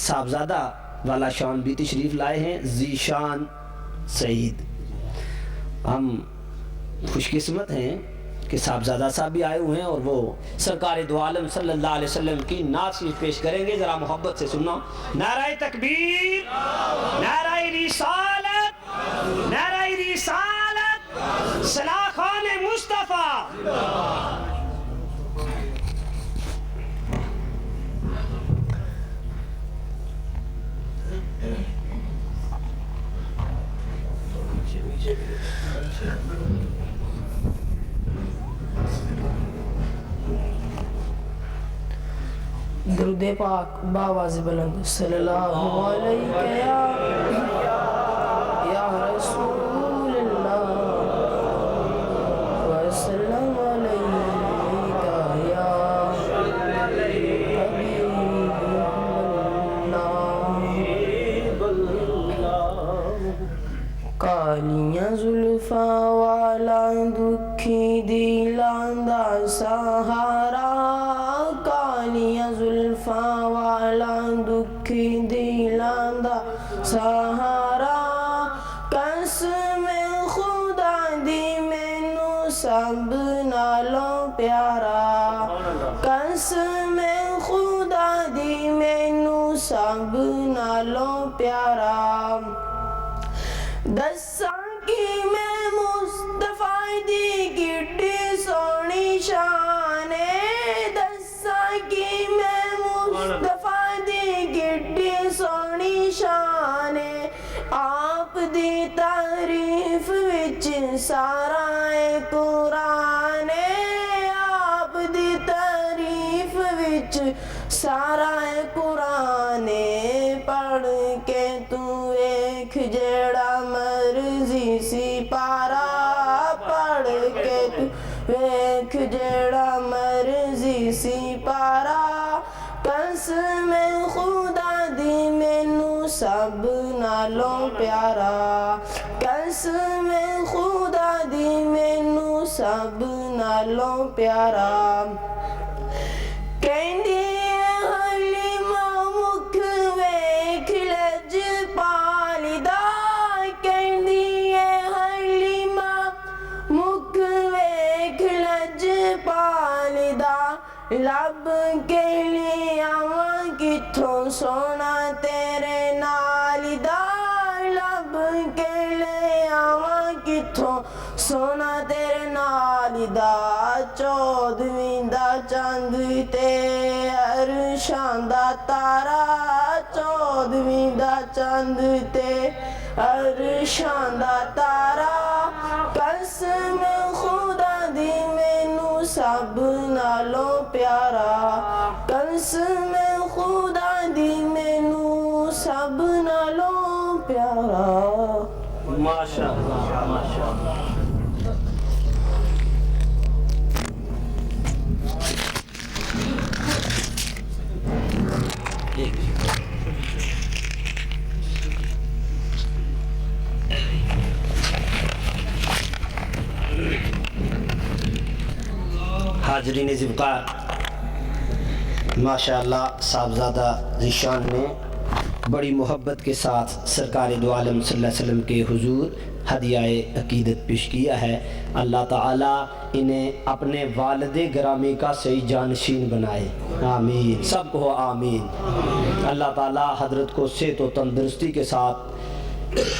صاحبزادہ والا شان بھی تشریف لائے ہیں، ذیشان سعید۔ ہم خوش قسمت ہیں کہ صاحبزادہ صاحب بھی آئے ہوئے ہیں اور وہ سرکار دو عالم صلی اللہ علیہ وسلم کی نعت شریف پیش کریں گے، ذرا محبت سے سننا۔ نعرہ تکبیر، نعرہ رسالت، نعرہ رسالت، صلاح خان مصطفیٰ۔ درود پاک باواز بلند صلی اللہ علیہ یا رسول اللہ وسلم علیکہ یا حبیب اللہ۔ کالیاں زلفاں والا دکھی دلاں دا سہارا، کالیاں زلفاں والا دکھی دلاں دا سہارا، قسم خدا دی مینوں سب نالوں پیارا، قسم خدا دی مینوں سب نالوں پیارا۔ دساں کی میں مصطفیٰ دی کڈی سونی شان ہے، دساں کی میں مصطفیٰ دی کڈی سونی شان ہے، آپ دی تعریف وچ سارا قرآن ہے، آپ دی تعریف وچ سارا قرآن ہے، پڑھ کے تو ویکھ جیڑا مرضی سی پارا، پڑھ کے تو ویکھ جیڑا مرضی سی پارا، قسم خدا دی مینوں سب نالوں پیارا، قسم خدا دی مینوں سب نالوں پیارا۔ کہندی حلیمہ مکھ ویکھ لج پالی دا، کہندی حلیمہ مکھ ویکھ لج پالی دا، لب کے لے آواں کتھوں سونا تیرے نال دا، لب کے لے آواں کتھوں سونا تیرے نال دا، چودھویں دا چاند تے عرشاں دا تارا، چودھویں دا چاند تے عرشاں دا تارا، قسم خدا دی مینوں سب نالوں پیارا، قسم خدا دی مینوں سب نالوں پیارا۔ ماشاءاللہ ماشاءاللہ۔ حاضرین ذوقار، ماشاءاللہ صاحبزادہ ذیشان نے بڑی محبت کے ساتھ سرکار دو عالم صلی اللہ علیہ وسلم کے حضور ہدیہ عقیدت پیش کیا ہے۔ اللہ تعالیٰ انہیں اپنے والد گرامی کا صحیح جانشین بنائے، آمین، سب کو آمین۔ اللہ تعالیٰ حضرت کو صحت و تندرستی کے ساتھ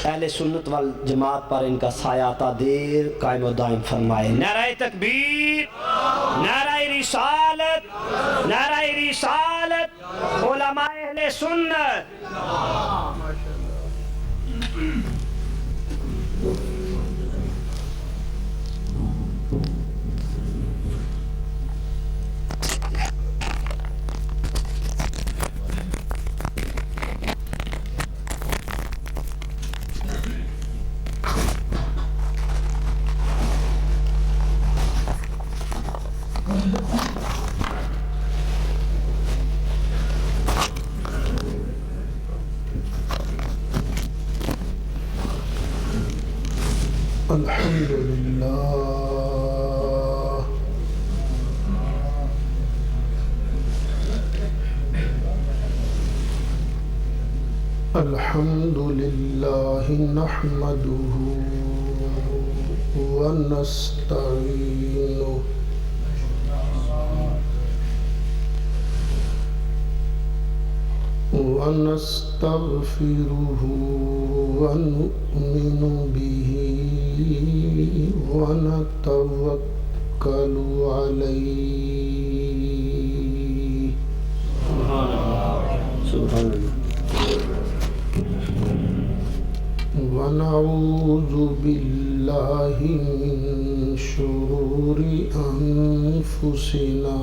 اہل سنت والجماعت پر ان کا سایہ تا دیر قائم و دائم فرمائے۔ نعرہ تکبیر، نعرہ رسالت، نعرہ رسالت، علماء اہل سنت۔ الحمدللہ الحمد لله نحمده ونستعينه ونستغفره ونؤمن به ونتوكل عليه سبحان اللہ ونعوذ بالله من شرور أنفسنا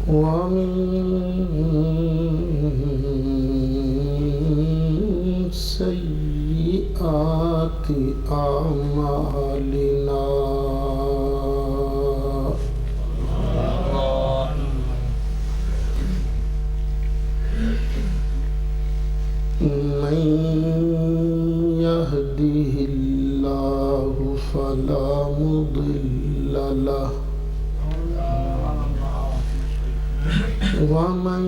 ومن سيئات أعمالنا من يهده الله فلا مضل له ومن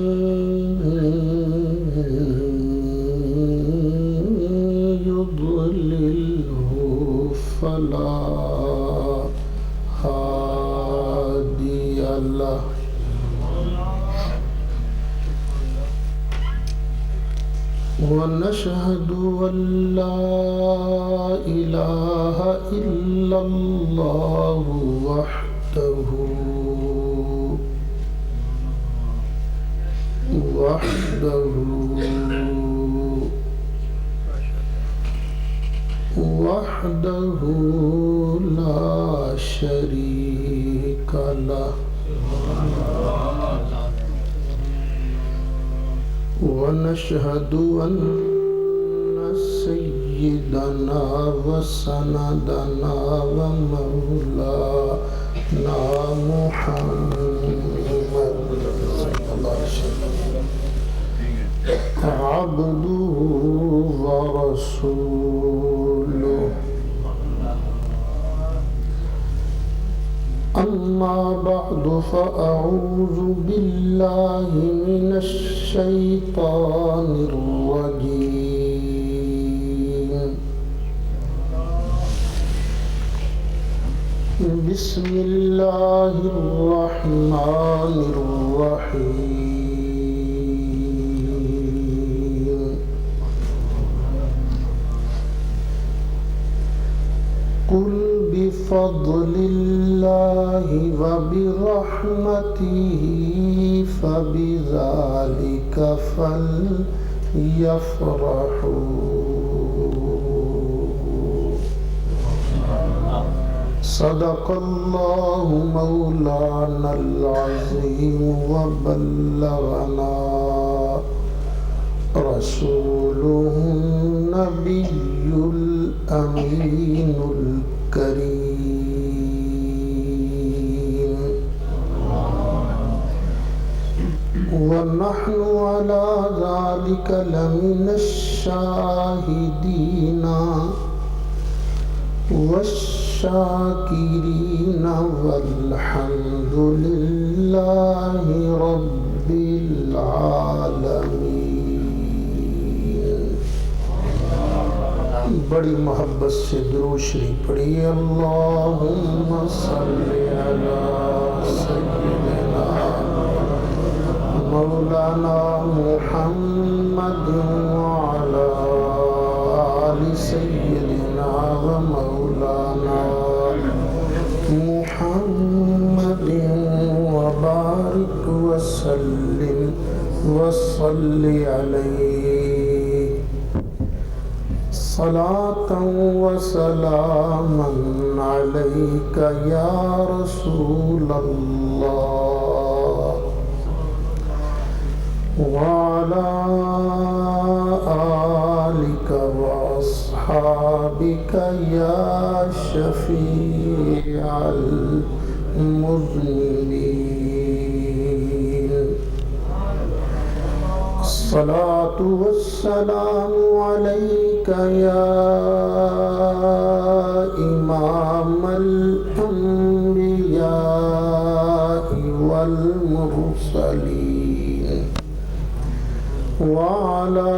يضلله فلا هادي له ونشهد أن لا إله إلا الله وحده لا شريك له ونشهد أن سيدنا وسندنا ومولانا محمد صلى الله عليه وسلم عبده ورسوله أما بعد فأعوذ بالله من الشيطان الرجيم بسم الله الرحمن الرحيم قل بفضل الله وبرحمته فبذلك فليفرحوا صدق الله مولانا العظيم وبلغنا رسوله النبي الأمين الكريم ونحن على ذلك لمن الشاهدين والشاكرين والحمد لله رب العالمين. بڑی محبت سے درود شریف پڑھیے. اللہم صلی علی سیدنا مولانا محمد وعلی آل سیدنا و مولانا محمد وبارک وسلم وصلی علیہ صلاة وسلاما عليك يا رسول الله وعلى آلك وأصحابك يا شفيع المذنبين. الصلاة والسلام عليك يا إمام الأنبياء والمرسلين وعلى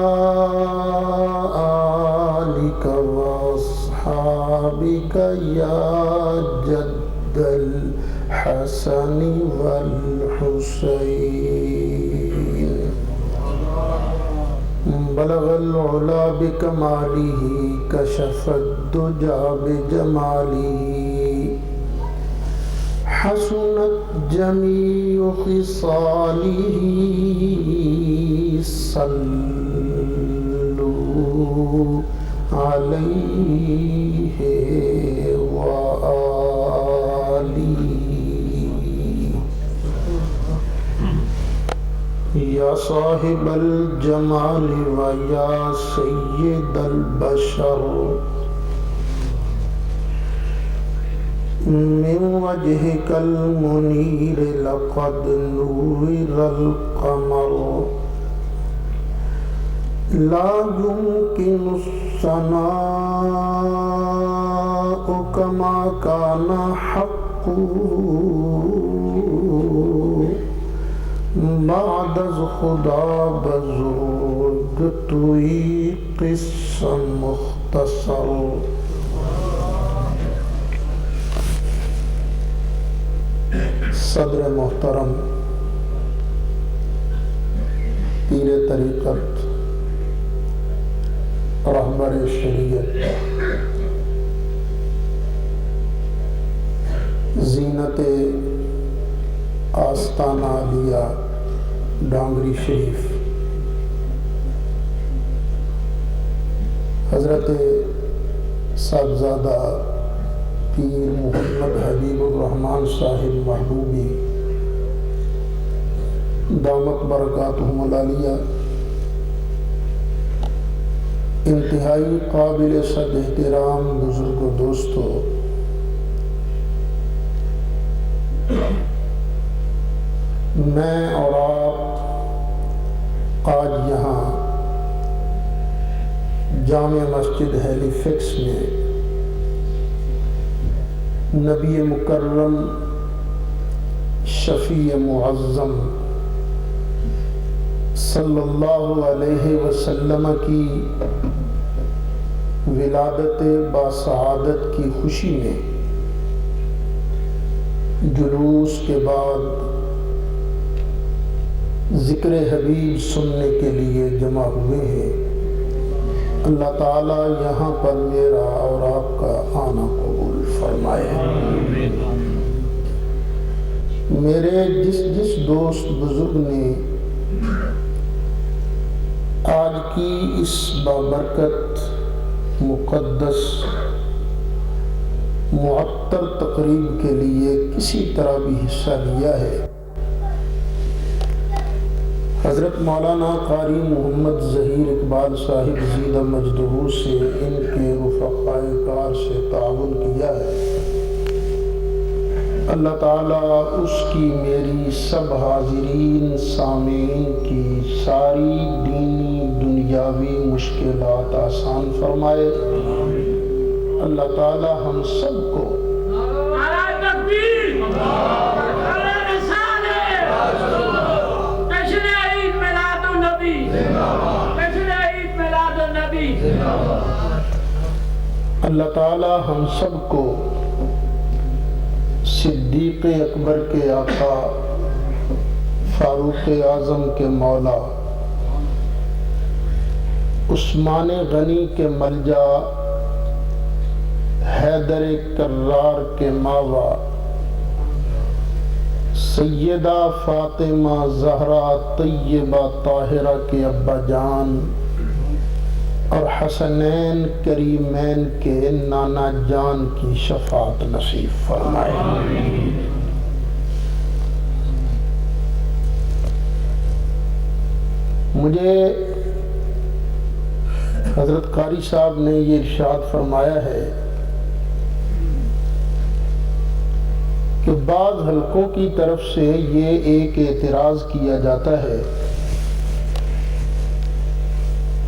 آلك وأصحابك يا جد الحسن والحسين بلغ العلا بكماله كشف الدجى بجماله حسنت جميع خصاله صلوا عليه وآله یا صاحب الجمال و یا سید البشر من وجهك المنير لقد نور القمر لا يمكن الثناء كما كان حقه بعد از خدا بزرگ توی قصہ مختصر صدر محترم پیر طریقت رہبر شریعت زینت آستانہ عالیہ ڈانگری شریف حضرت صاحبزادہ پیر محمد حبیب الرحمن صاحب محبوبی دامت برکاتہم العالیہ، انتہائی قابل صد احترام بزرگ و دوستو، میں اور آپ آج یہاں جامع مسجد ہیلی فکس میں نبی مکرم شفیع معظم صلی اللہ علیہ وسلم کی ولادت باسعادت کی خوشی میں جلوس کے بعد ذکر حبیب سننے کے لیے جمع ہوئے ہیں۔ اللہ تعالیٰ یہاں پر میرا اور آپ کا آنا قبول فرمائے۔ میرے جس دوست بزرگ نے آج کی اس بابرکت مقدس معطر تقریب کے لیے کسی طرح بھی حصہ لیا ہے، حضرت مولانا قاری محمد ظہیر اقبال صاحب زیدہ مجدہ سے ان کے رفقائے کار سے تعاون کیا ہے۔ اللہ تعالیٰ اس کی میری سب حاضرین سامعین کی ساری دینی دنیاوی مشکلات آسان فرمائے۔ اللہ تعالیٰ ہم سب کو اللہ تعالیٰ ہم سب کو صدیق اکبر کے آقا، فاروق اعظم کے مولا، عثمان غنی کے ملجا، حیدر کرار کے ماوا، سیدہ فاطمہ زہرا طیبہ طاہرہ کے ابا جان اور حسنین کریمین کے نانا جان کی شفاعت نصیب فرمائے۔ مجھے حضرت قاری صاحب نے یہ ارشاد فرمایا ہے کہ بعض حلقوں کی طرف سے یہ ایک اعتراض کیا جاتا ہے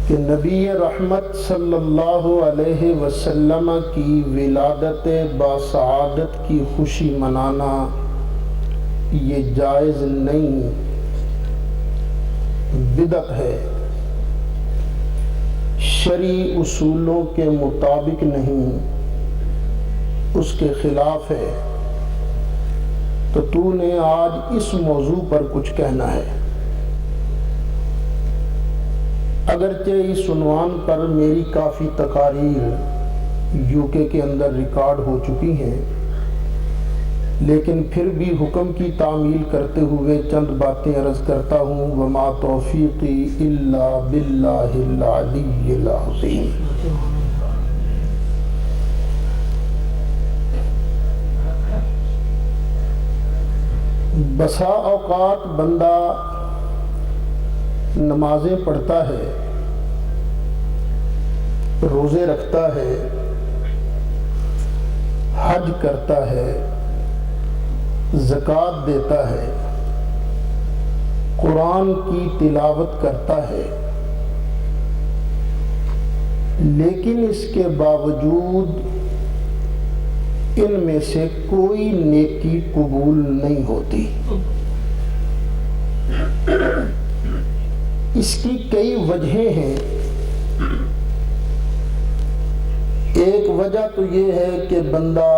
کہ نبی رحمت صلی اللہ علیہ وسلم کی ولادت باسعادت کی خوشی منانا یہ جائز نہیں، بدعت ہے۔ شرعی اصولوں کے مطابق نہیں، اس کے خلاف ہے، تو تو نے آج اس موضوع پر کچھ کہنا ہے۔ اگرچہ اس عنوان پر میری کافی تقاریر UK کے اندر ریکارڈ ہو چکی ہیں، لیکن پھر بھی حکم کی تعمیل کرتے ہوئے چند باتیں عرض کرتا ہوں۔ وما توفیقی الا باللہ العلی العظیم۔ بسا اوقات بندہ نمازیں پڑھتا ہے، روزے رکھتا ہے، حج کرتا ہے، زکوٰۃ دیتا ہے، قرآن کی تلاوت کرتا ہے، لیکن اس کے باوجود ان میں سے کوئی نیکی قبول نہیں ہوتی۔ اس کی کئی وجہیں ہیں۔ ایک وجہ تو یہ ہے کہ بندہ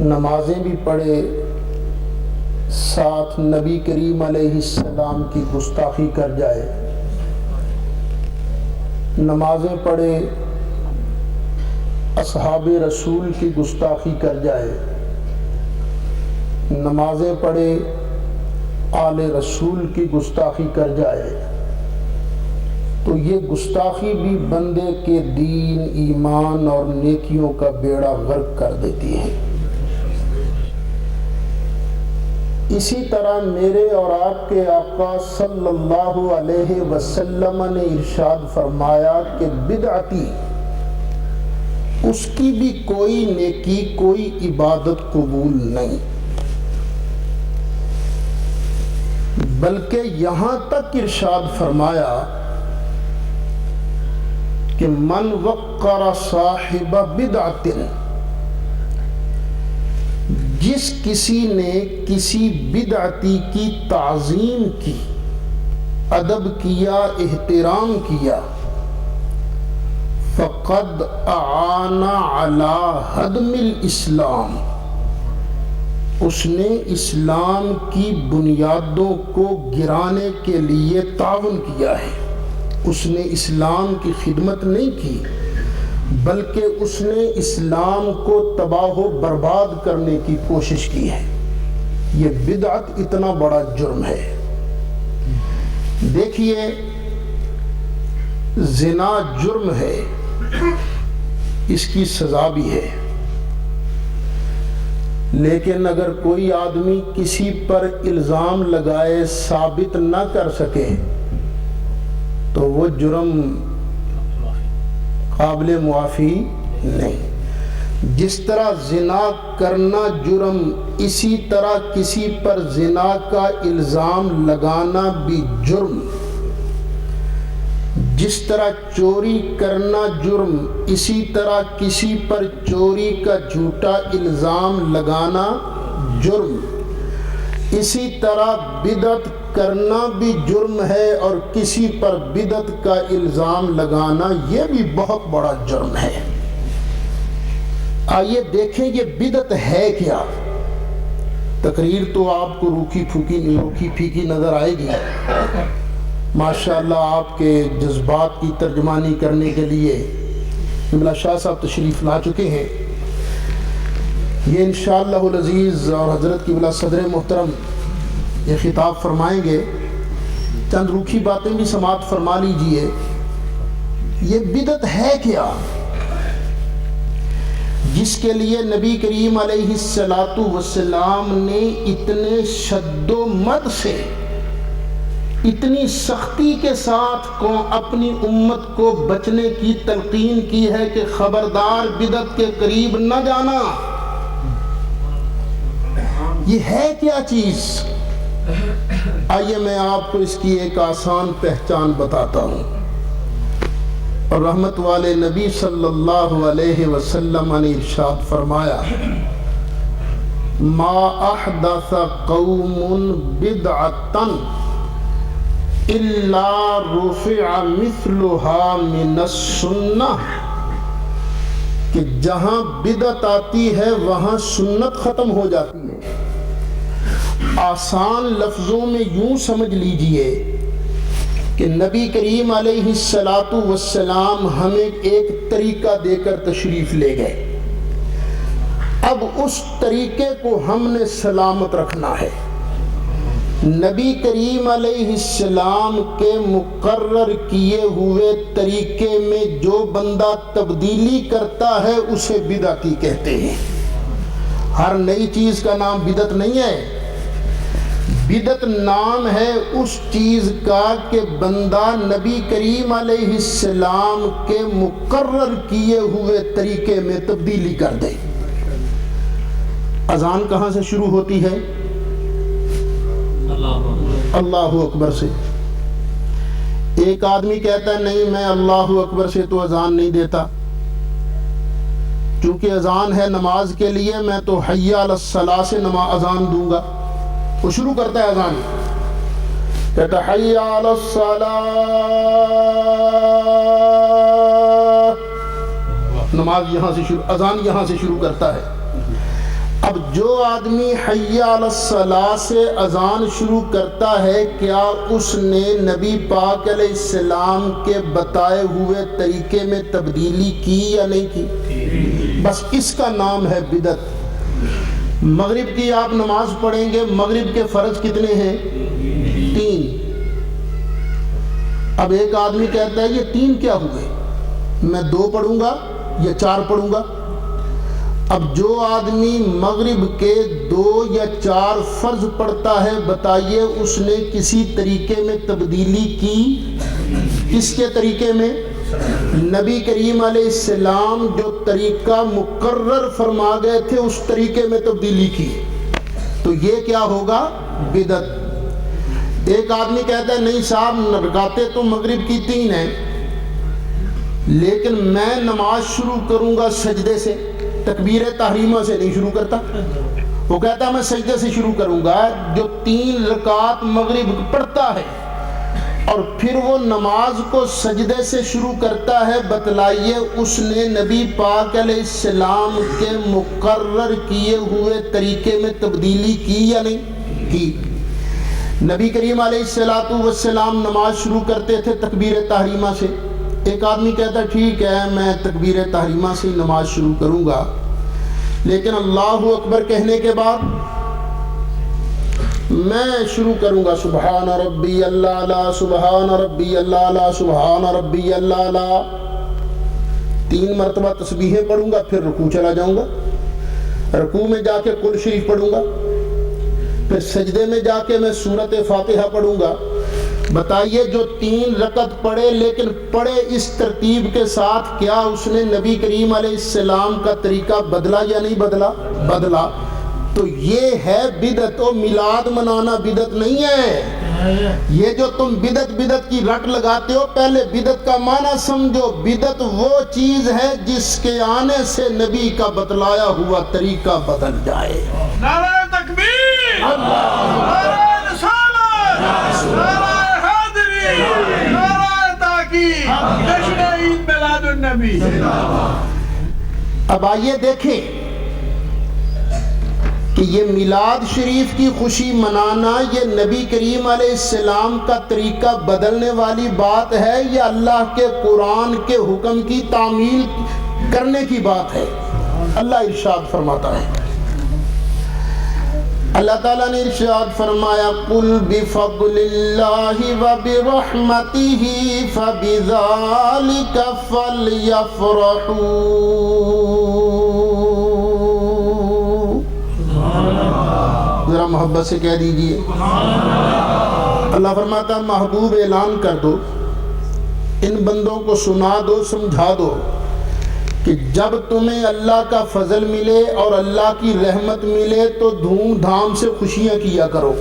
نمازیں بھی پڑھے، ساتھ نبی کریم علیہ السلام کی گستاخی کر جائے، نمازیں پڑھے، اصحاب رسول کی گستاخی کر جائے، نمازیں پڑھے، آل رسول کی گستاخی کر جائے، تو یہ گستاخی بھی بندے کے دین، ایمان اور نیکیوں کا بیڑا غرق کر دیتی ہے۔ اسی طرح میرے اور آپ کے آقا صلی اللہ علیہ وسلم نے ارشاد فرمایا کہ بدعتی، اس کی بھی کوئی نیکی، کوئی عبادت قبول نہیں، بلکہ یہاں تک ارشاد فرمایا کہ من وقر صاحب بدعت، جس کسی نے کسی بدعتی کی تعظیم کی، ادب کیا، احترام کیا، فقد اعان علی ہدم الاسلام، اس نے اسلام کی بنیادوں کو گرانے کے لیے تعاون کیا ہے۔ اس نے اسلام کی خدمت نہیں کی، بلکہ اس نے اسلام کو تباہ و برباد کرنے کی کوشش کی ہے۔ یہ بدعت اتنا بڑا جرم ہے۔ دیکھیے، زنا جرم ہے، اس کی سزا بھی ہے، لیکن اگر کوئی آدمی کسی پر الزام لگائے، ثابت نہ کر سکے، تو وہ جرم قابل معافی نہیں۔ جس طرح زنا کرنا جرم، اسی طرح کسی پر زنا کا الزام لگانا بھی جرم۔ جس طرح چوری کرنا جرم، اسی طرح کسی پر چوری کا جھوٹا الزام لگانا جرم۔ اسی طرح بدعت کرنا بھی جرم ہے، اور کسی پر بدعت کا الزام لگانا یہ بھی بہت بڑا جرم ہے۔ آئیے دیکھیں یہ بدعت ہے کیا۔ تقریر تو آپ کو روکھی پھیکی نظر آئے گی۔ ماشاءاللہ آپ کے جذبات کی ترجمانی کرنے کے لیے قبلہ شاہ صاحب تشریف لا چکے ہیں۔ یہ انشاءاللہ العزیز اور حضرت قبلہ صدر محترم یہ خطاب فرمائیں گے۔ چند روکھی باتیں بھی سماعت فرما لیجئے۔ یہ بدعت ہے کیا، جس کے لیے نبی کریم علیہ السلام نے اتنے شد و مد سے، اتنی سختی کے ساتھ اپنی امت کو بچنے کی تلقین کی ہے کہ خبردار بدعت کے قریب نہ جانا۔ یہ ہے کیا چیز؟ آئیے میں آپ کو اس کی ایک آسان پہچان بتاتا ہوں۔ اور رحمت والے نبی صلی اللہ علیہ وسلم نے ارشاد فرمایا، ما احدث قوم بدعتا الا رفع مثلها من السنہ، کہ جہاں بدعت آتی ہے وہاں سنت ختم ہو جاتی ہے۔ آسان لفظوں میں یوں سمجھ لیجئے کہ نبی کریم علیہ السلام ہمیں ایک طریقہ دے کر تشریف لے گئے، اب اس طریقے کو ہم نے سلامت رکھنا ہے۔ نبی کریم علیہ السلام کے مقرر کیے ہوئے طریقے میں جو بندہ تبدیلی کرتا ہے اسے بدعتی کہتے ہیں۔ ہر نئی چیز کا نام بدعت نہیں ہے، بدعت نام ہے اس چیز کا کہ بندہ نبی کریم علیہ السلام کے مقرر کیے ہوئے طریقے میں تبدیلی کر دے۔ اذان کہاں سے شروع ہوتی ہے؟ اللہ اکبر سے۔ ایک آدمی کہتا ہے نہیں میں اللہ اکبر سے تو اذان نہیں دیتا، چونکہ اذان ہے نماز کے لیے، میں تو حی علی الصلاۃ سے اذان دوں گا۔ وہ شروع کرتا ہے اذان، کہتا ہے حی علی الصلاۃ، نماز یہاں سے شروع، اذان یہاں سے شروع کرتا ہے۔ اب جو آدمی حی علی الصلاۃ سے اذان شروع کرتا ہے، کیا اس نے نبی پاک علیہ السلام کے بتائے ہوئے طریقے میں تبدیلی کی یا نہیں کی؟ بس اس کا نام ہے بدعت۔ مغرب کی آپ نماز پڑھیں گے، مغرب کے فرض کتنے ہیں؟ 3۔ اب ایک آدمی کہتا ہے یہ 3 کیا ہوئے، میں 2 پڑھوں گا یا 4 پڑھوں گا؟ اب جو آدمی مغرب کے 2 یا 4 فرض پڑھتا ہے، بتائیے اس نے کسی طریقے میں تبدیلی کی؟ کس کے طریقے میں؟ نبی کریم علیہ السلام جو طریقہ مقرر فرما گئے تھے اس طریقے میں تبدیلی کی، تو یہ کیا ہوگا؟ بدعت۔ ایک آدمی کہتا ہے نہیں صاحب رکعتیں تو مغرب کی 3 ہیں، لیکن میں نماز شروع کروں گا سجدے سے، تکبیر تحریمہ سے نہیں شروع کرتا۔ وہ کہتا ہے میں سجدے سے شروع کروں گا۔ جو 3 رکعت مغرب پڑھتا ہے اور پھر وہ نماز کو سجدے سے شروع کرتا ہے، بتلائیے اس نے نبی پاک علیہ السلام کے مقرر کیے ہوئے طریقے میں تبدیلی کی یا نہیں کی؟ نبی کریم علیہ السلام نماز شروع کرتے تھے تکبیر تحریمہ سے۔ ایک آدمی کہتا ہے ٹھیک ہے میں تکبیر تحریمہ سے نماز شروع کروں گا، لیکن اللہ اکبر کہنے کے بعد میں شروع کروں گا سبحان ربی اللہ سبحان ربی اللہ سبحان ربی اللہ، 3 مرتبہ تسبیحیں پڑھوں گا، پھر رکوع چلا جاؤں گا، رکوع میں جا کے قل شریف پڑھوں گا، پھر سجدے میں جا کے میں سورۃ فاتحہ پڑھوں گا۔ بتائیے جو 3 رکعت پڑھے لیکن پڑھے اس ترتیب کے ساتھ، کیا اس نے نبی کریم علیہ السلام کا طریقہ بدلا یا نہیں بدلا؟ بدلا۔ تو یہ ہے بدعت۔ و میلاد منانا بدعت نہیں ہے۔ یہ جو تم بدعت کی رٹ لگاتے ہو، پہلے بدعت کا معنی سمجھو۔ بدعت وہ چیز ہے جس کے آنے سے نبی کا بتلایا ہوا طریقہ بدل جائے۔ نعرہ تکبیر، نعرہ رسالت، نعرہ حیدری، نعرہ تحقیق، جشن عید میلاد النبی۔ اب آئیے دیکھیں کہ یہ میلاد شریف کی خوشی منانا یہ نبی کریم علیہ السلام کا طریقہ بدلنے والی بات ہے یا اللہ کے قرآن کے حکم کی تعمیل کرنے کی بات ہے؟ اللہ ارشاد فرماتا ہے، اللہ تعالیٰ نے ارشاد فرمایا قُلْ بِفَضْلِ اللَّهِ وَبِرَحْمَتِهِ فَبِذَلِكَ فَلْيَفْرَحُوا۔ ذرا محبت سے کہہ دیجئے اللہ فرماتا ہے محبوب اعلان کر دو، ان بندوں کو سنا دو، سمجھا دو کہ جب تمہیں اللہ کا فضل ملے اور اللہ کی رحمت ملے تو دھوم دھام سے خوشیاں کیا کرو۔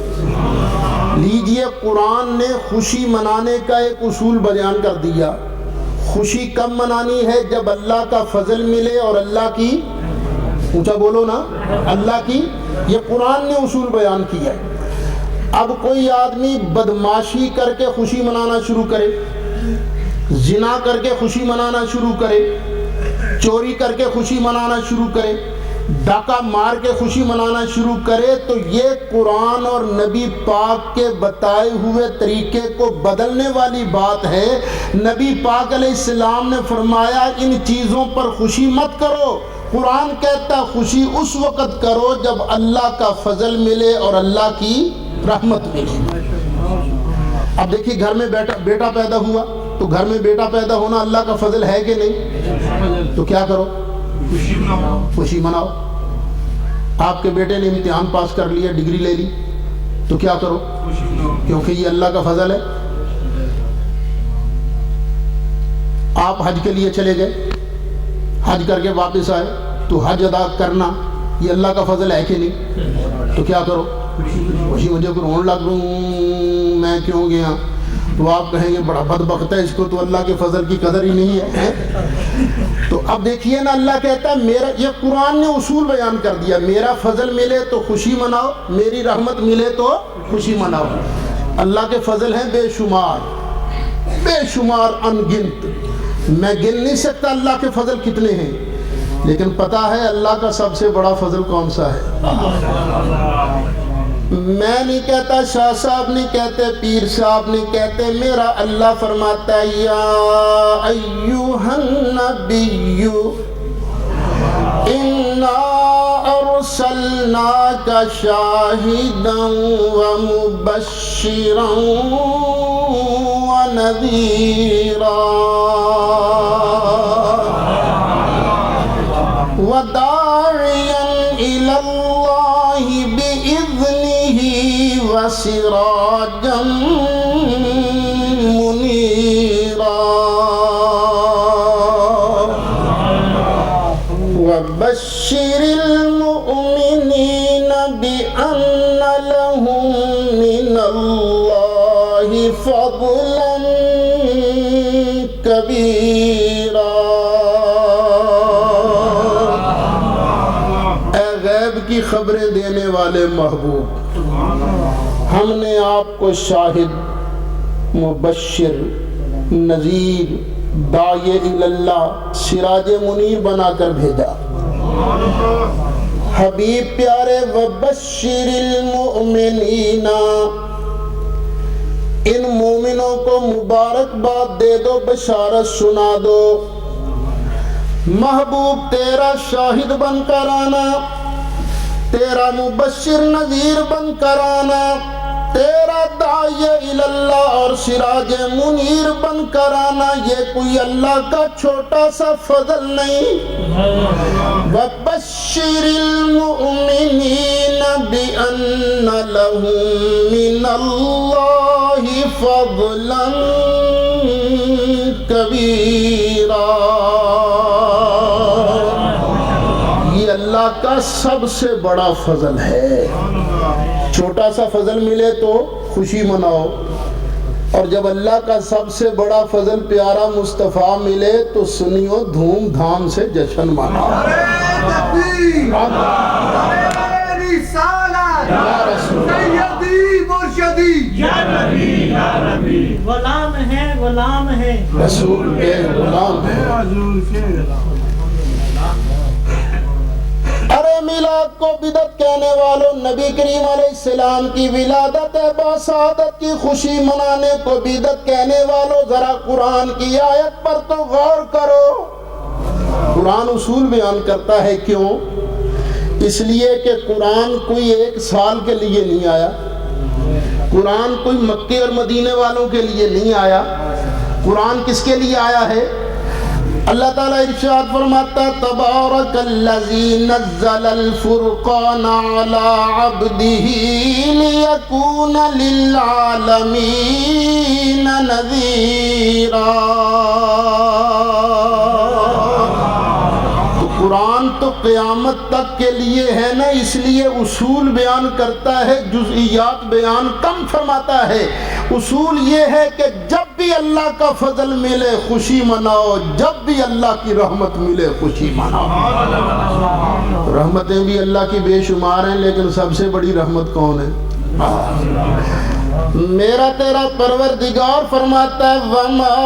لیجئے قرآن نے خوشی منانے کا ایک اصول بیان کر دیا۔ خوشی کب منانی ہے؟ جب اللہ کا فضل ملے اور اللہ کی، اونچا بولو نا، اللہ کی، یہ قرآن نے اصول بیان کیا ہے۔ اب کوئی آدمی بدماشی کر کے خوشی منانا شروع کرے، زنا کر کے خوشی منانا شروع کرے، چوری کر کے خوشی منانا شروع کرے، ڈاکہ مار کے خوشی منانا شروع کرے، تو یہ قرآن اور نبی پاک کے بتائے ہوئے طریقے کو بدلنے والی بات ہے۔ نبی پاک علیہ السلام نے فرمایا ان چیزوں پر خوشی مت کرو۔ قرآن کہتا خوشی اس وقت کرو جب اللہ کا فضل ملے اور اللہ کی رحمت ملے۔ اب دیکھیے گھر میں بیٹا پیدا ہوا، تو گھر میں بیٹا پیدا ہونا اللہ کا فضل ہے کہ نہیں؟ تو کیا کرو؟ خوشی مناؤ۔ آپ کے بیٹے نے امتحان پاس کر لیا، ڈگری لے لی، تو کیا کرو؟ کیونکہ یہ اللہ کا فضل ہے۔ آپ حج کے لیے چلے گئے، حج کر کے واپس آئے، تو حج ادا کرنا یہ اللہ کا فضل ہے کہ نہیں؟ تو کیا کرو؟ خوشی۔ مجھے رونے لگ رہوں میں کیوں گیا، تو آپ کہیں گے بڑا بدبخت ہے، اس کو تو اللہ کے فضل کی قدر ہی نہیں ہے۔ تو اب دیکھیے نا، اللہ کہتا ہے میرا، یہ قرآن نے اصول بیان کر دیا، میرا فضل ملے تو خوشی مناؤ، میری رحمت ملے تو خوشی مناؤ۔ اللہ کے فضل ہیں بے شمار، بے شمار ان گنت، میں گن نہیں سکتا اللہ کے فضل کتنے ہیں، لیکن پتا ہے اللہ کا سب سے بڑا فضل کون سا ہے۔ میں نہیں کہتا، شاہ صاحب نہیں کہتے، پیر صاحب نہیں کہتے، میرا اللہ فرماتا ہے یا ایوہ النبی انا ارسلناک شاہدا ومبشرا ونذیرا وداعیا الی اللہ بإذنہ وسراجا منیرا وبشر المؤمنین بأن لهم من اللہ فضلا کبیرا۔ اے غیب کی خبریں دینے والے محبوب، ہم نے آپ کو شاہد، مبشر، نذیر، داعی اللہ، سراج منیر بنا کر بھیجا۔ حبیب پیارے، وبشر المؤمنین، ان مومنوں کو مبارکباد دے دو، بشارت سنا دو۔ محبوب تیرا شاہد بن کر آنا، تیرا مبشر نذیر بن کر آنا، تیرا داعی اللہ اور سراج منیر بن کر آنا، یہ کوئی اللہ کا چھوٹا سا فضل نہیں۔ وبشر المؤمنین بأن لهم من اللہ فضلا کبیرا۔ یہ اللہ کا سب سے بڑا فضل ہے۔ چھوٹا سا فضل ملے تو خوشی مناؤ، اور جب اللہ کا سب سے بڑا فضل پیارا مصطفیٰ ملے تو سنیو دھوم دھام سے جشن مناؤ۔ غلام ہے، غلام ہے، رسول کے غلام ہے۔ ارے میلاد کو بدعت کہنے والوں، نبی کریم علیہ السلام کی ولادت باسعادت کی خوشی منانے کو بدعت کہنے والوں، ذرا قرآن کی آیت پر تو غور کرو۔ قرآن اصول بیان کرتا ہے، کیوں؟ اس لیے کہ قرآن کوئی ایک سال کے لیے نہیں آیا، قرآن کوئی مکے اور مدینے والوں کے لیے نہیں آیا، قرآن کس کے لیے آیا ہے؟ اللہ تعالیٰ ارشاد فرماتا ہے تبارک الذی نزل الفرقان علی عبدہ لیکون للعالمین نذیرا۔ تو قرآن تو قیامت تک کے لیے ہے نا، اس لیے اصول بیان کرتا ہے، جزئیات بیان کم فرماتا ہے۔ اصول یہ ہے کہ جب بھی اللہ کا فضل ملے خوشی مناؤ، جب بھی اللہ کی رحمت ملے خوشی مناؤ۔ رحمتیں بھی اللہ کی بے شمار ہیں، لیکن سب سے بڑی رحمت کون ہے؟ میرا تیرا پروردگار فرماتا ہے وَمَا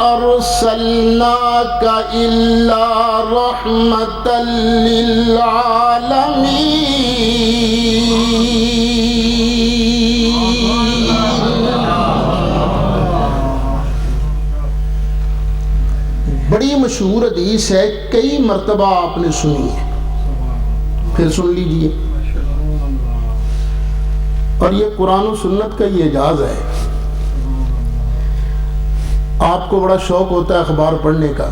أَرْسَلْنَاكَ إِلَّا رَحْمَةً لِلْعَالَمِينَ۔ بڑی مشہور حدیث ہے، کئی مرتبہ آپ نے سنی ہے، پھر سن لیجئے۔ اور یہ قرآن و سنت کا یہ اعجاز ہے۔ آپ کو بڑا شوق ہوتا ہے اخبار پڑھنے کا،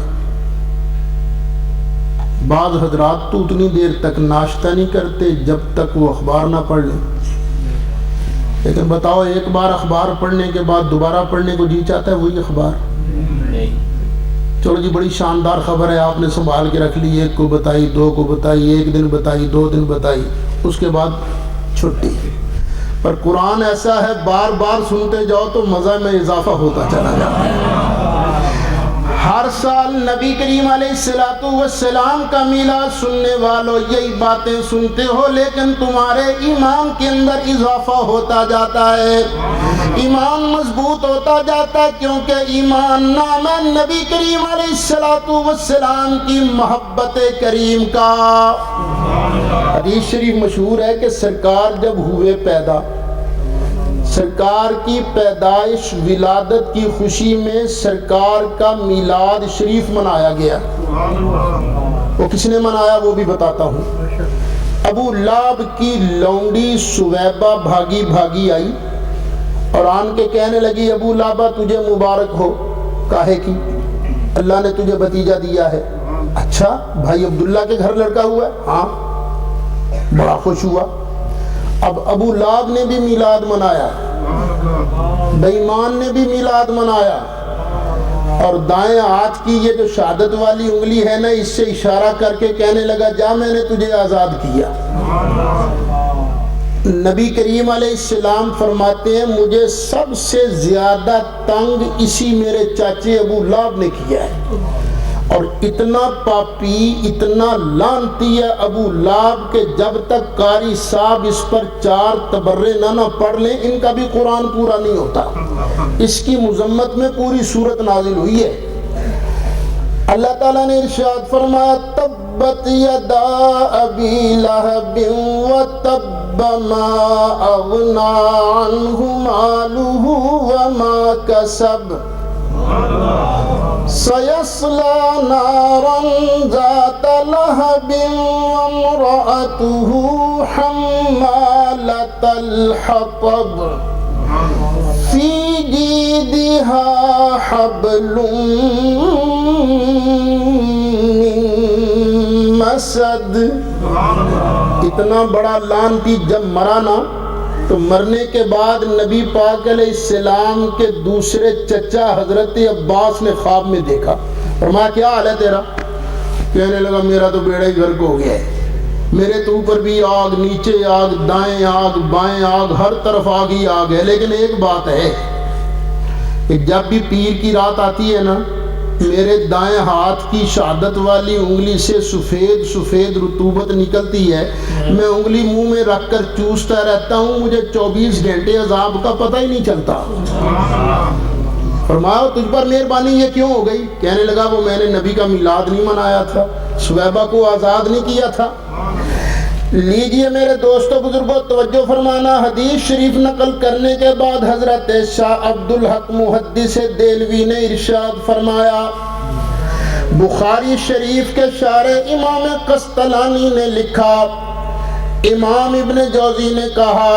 بعض حضرات تو اتنی دیر تک ناشتہ نہیں کرتے جب تک وہ اخبار نہ پڑھ لیں، لیکن بتاؤ ایک بار اخبار پڑھنے کے بعد دوبارہ پڑھنے کو جی چاہتا ہے وہی اخبار؟ چلو جی بڑی شاندار خبر ہے، آپ نے سنبھال کے رکھ لی، ایک کو بتائی، دو کو بتائی، ایک دن بتائی، 2 دن بتائی، اس کے بعد چھٹی۔ پر قرآن ایسا ہے بار بار سنتے جاؤ تو مزہ میں اضافہ ہوتا چلا جاتا ہے۔ ہر سال نبی کریم علیہ السلام کا میلاد سننے والوں یہی باتیں سنتے ہو، لیکن تمہارے ایمان کے اندر اضافہ ہوتا جاتا ہے، ایمان مضبوط ہوتا جاتا ہے، کیونکہ ایمان نام ہے نبی کریم علیہ السلام کی محبت کریم کا۔ حدیث شریف مشہور ہے کہ سرکار جب ہوئے پیدا، سرکار کی پیدائش ولادت کی خوشی میں سرکار کا میلاد شریف منایا گیا۔ وہ کس نے منایا وہ بھی بتاتا ہوں۔ ابو لہب کی لونڈی سویبہ بھاگی بھاگی آئی اور آن کے کہنے لگی ابو لہب تجھے مبارک ہو۔ کاہے کی؟ اللہ نے تجھے بھتیجا دیا ہے۔ اچھا بھائی عبداللہ کے گھر لڑکا ہوا ہے؟ ہاں۔ بڑا خوش ہوا۔ اب ابو لہب نے بھی میلاد منایا، بے ایمان نے بھی میلاد منایا، اور دائیں ہاتھ کی یہ جو شہادت والی انگلی ہے نا، اس سے اشارہ کر کے کہنے لگا جا میں نے تجھے آزاد کیا۔ نبی کریم علیہ السلام فرماتے ہیں مجھے سب سے زیادہ تنگ اسی میرے چاچے ابو لہب نے کیا ہے، اور اتنا پاپی اتنا لعنتی ہے ابو لہب کہ جب تک قاری صاحب اس پر 4 تبرے نہ پڑھ لیں ان کا بھی قرآن پورا نہیں ہوتا۔ اس کی مذمت میں پوری سورت نازل ہوئی ہے۔ اللہ تعالیٰ نے ارشاد فرمایا تبت یدا ابی لہب وتب ما اغنی عنہ مالہ وما کسب سيصلى نارا ذات لهب وامرأته حمالة الحطب في جيدها حبل من مسد۔ اتنا بڑا لعنتی جب مرا نا تو مرنے کے بعد نبی پاک علیہ السلام کے دوسرے چچا حضرت عباس نے خواب میں دیکھا، فرمایا کیا حال ہے تیرا؟ کہنے لگا میرا تو بیڑا ہی غرق ہو گیا ہے، میرے تو اوپر بھی آگ، نیچے آگ، دائیں آگ، بائیں آگ، ہر طرف آگ ہی آگ ہے۔ لیکن ایک بات ہے کہ جب بھی پیر کی رات آتی ہے نا، میرے دائیں ہاتھ کی شہادت والی انگلی سے سفید سفید رطوبت نکلتی ہے، میں انگلی منہ میں رکھ کر چوستا رہتا ہوں، مجھے 24 گھنٹے عذاب کا پتہ ہی نہیں چلتا۔ فرمایا تجھ پر مہربانی یہ کیوں ہو گئی؟ کہنے لگا وہ میں نے نبی کا میلاد نہیں منایا تھا، سویبہ کو آزاد نہیں کیا تھا۔ لیجئے میرے دوستو بزرگوں توجہ فرمانا، حدیث شریف نقل کرنے کے بعد حضرت شاہ عبدالحق محدث دہلوی نے ارشاد فرمایا، بخاری شریف کے شارح امام قسطلانی نے لکھا، امام ابن جوزی نے کہا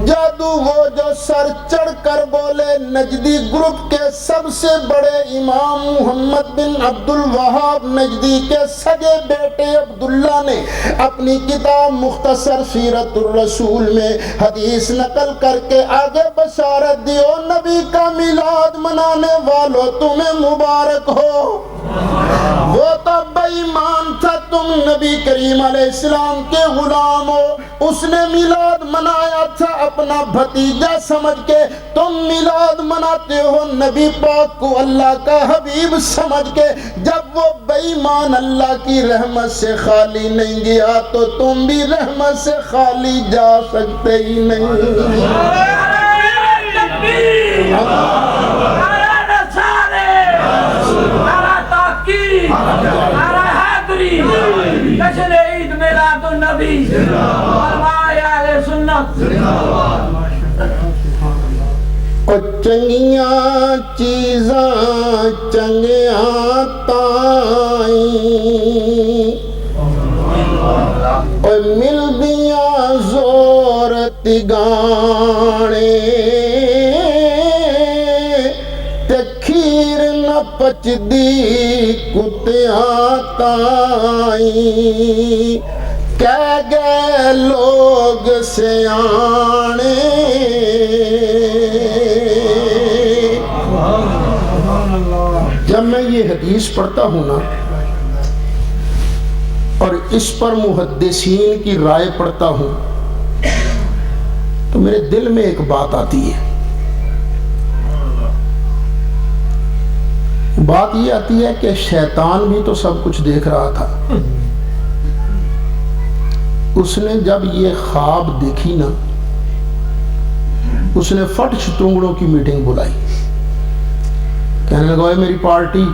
جادو وہ جو سر چڑھ کر بولے نجدی گروپ کے سب سے بڑے امام محمد بن عبد الوہاب نجدی کے سگے بیٹے عبداللہ نے اپنی کتاب مختصر سیرت الرسول میں حدیث نقل کر کے آگے بشارت دیو نبی کا میلاد منانے والوں تمہیں مبارک ہو۔ وہ تو بے ایمان تھا، تم نبی کریم علیہ السلام کے غلام ہو، اس نے میلاد منایا تھا اپنا بھتیجا سمجھ کے، تم میلاد مناتے ہو نبی پاک کو اللہ کا حبیب سمجھ کے۔ جب وہ بے ایمان اللہ کی رحمت سے خالی نہیں گیا تو تم بھی رحمت سے خالی جا سکتے ہی نہیں۔ او چنگیاں چیزاں چنگیاں تائیں، او مل دیاں زور تگانے، تے کھیر نہ پچ دی کتیاں تائیں، کہہ گئے لوگ سیانے۔ جب میں یہ حدیث پڑھتا ہوں نا اور اس پر محدثین کی رائے پڑھتا ہوں تو میرے دل میں ایک بات آتی ہے۔ بات یہ آتی ہے کہ شیطان بھی تو سب کچھ دیکھ رہا تھا۔ اس نے جب یہ خواب دیکھی نا، اس نے فٹ شتونگڑوں کی میٹنگ بلائی، کہنے لگا اے میری پارٹی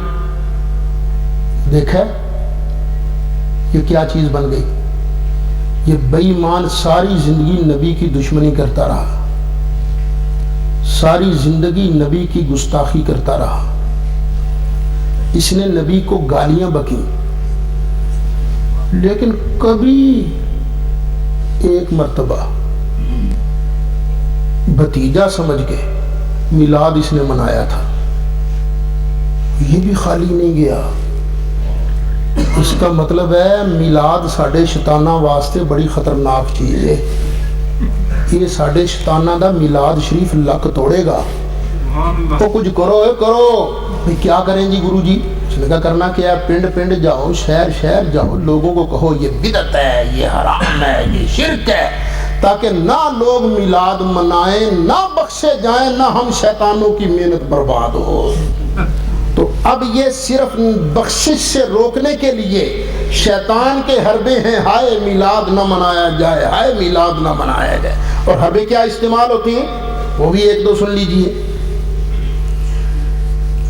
دیکھا یہ کیا چیز بن گئی، یہ بے ایمان ساری زندگی نبی کی دشمنی کرتا رہا، ساری زندگی نبی کی گستاخی کرتا رہا، اس نے نبی کو گالیاں بکیں، لیکن کبھی ایک مرتبہ بھتیجا سمجھ کے میلاد اس نے منایا تھا، یہ بھی خالی نہیں گیا۔ اس کا مطلب ہے میلاد ساڑھے شیطانہ واسطے بڑی خطرناک چیز ہے، یہ ساڑھے شیطانہ دا میلاد شریف لک توڑے گا۔ تو کچھ کرو کیا کریں جی گرو جی؟ اس نے کہا کرنا کیا ہے، پنڈ پنڈ جاؤ، شہر شہر جاؤ، لوگوں کو کہو یہ بدعت ہے، یہ حرام ہے، یہ شرک ہے، تاکہ نہ لوگ میلاد منائیں، نہ بخشے جائیں، نہ ہم شیطانوں کی محنت برباد ہو۔ تو اب یہ صرف بخشش سے روکنے کے لیے شیطان کے حربے ہیں، ہائے میلاد نہ منایا جائے، ہائے میلاد نہ منایا جائے۔ اور حربے کیا استعمال ہوتی ہیں وہ بھی ایک دو سن لیجئے۔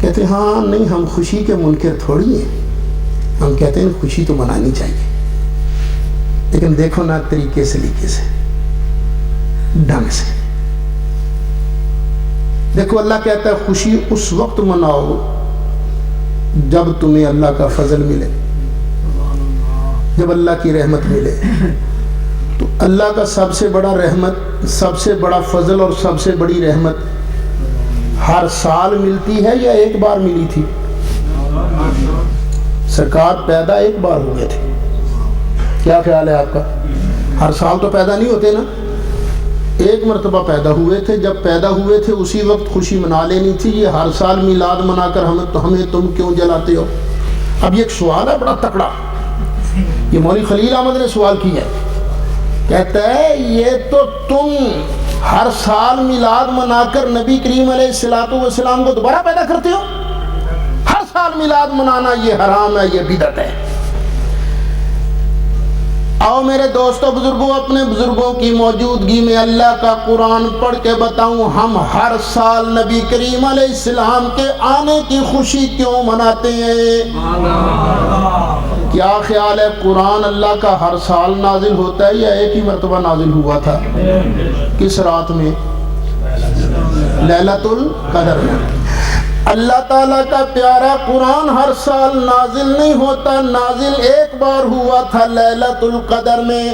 کہتے ہیں ہاں نہیں ہم خوشی کے منکر تھوڑی ہیں، ہم کہتے ہیں خوشی تو منانی چاہیے، لیکن دیکھو نا طریقے سلیقے سے، ڈھنگ سے۔ دیکھو اللہ کہتا ہے خوشی اس وقت مناؤ جب تمہیں اللہ کا فضل ملے، جب اللہ کی رحمت ملے۔ تو اللہ کا سب سے بڑا رحمت، سب سے بڑا فضل اور سب سے بڑی رحمت ہر سال ملتی ہے یا ایک بار ملی تھی؟ سرکار پیدا ایک بار ہوئے تھے، کیا خیال ہے آپ کا؟ ہر سال تو پیدا نہیں ہوتے نا، ایک مرتبہ پیدا ہوئے تھے، جب پیدا ہوئے تھے اسی وقت خوشی منا لینی تھی۔ یہ ہر سال میلاد منا کر ہمیں تم کیوں جلاتے ہو؟ اب یہ ایک سوال ہے بڑا تکڑا، یہ مولوی خلیل احمد نے سوال کیا ہے، کہتا ہے یہ تو تم ہر سال میلاد منا کر نبی کریم علیہ السلام کو دوبارہ پیدا کرتے ہو، ہر سال میلاد منانا یہ حرام ہے، یہ بدعت ہے۔ آؤ میرے دوستو بزرگوں، اپنے بزرگوں کی موجودگی میں اللہ کا قرآن پڑھ کے بتاؤں ہم ہر سال نبی کریم علیہ السلام کے آنے کی خوشی کیوں مناتے ہیں؟ کیا خیال ہے قرآن اللہ کا ہر سال نازل ہوتا ہے یا ایک ہی مرتبہ نازل ہوا تھا؟ کس رات میں؟ لیلۃ القدر میں۔ اللہ تعالیٰ کا پیارا قرآن ہر سال نازل نہیں ہوتا، نازل ایک بار ہوا تھا لیلۃ القدر میں۔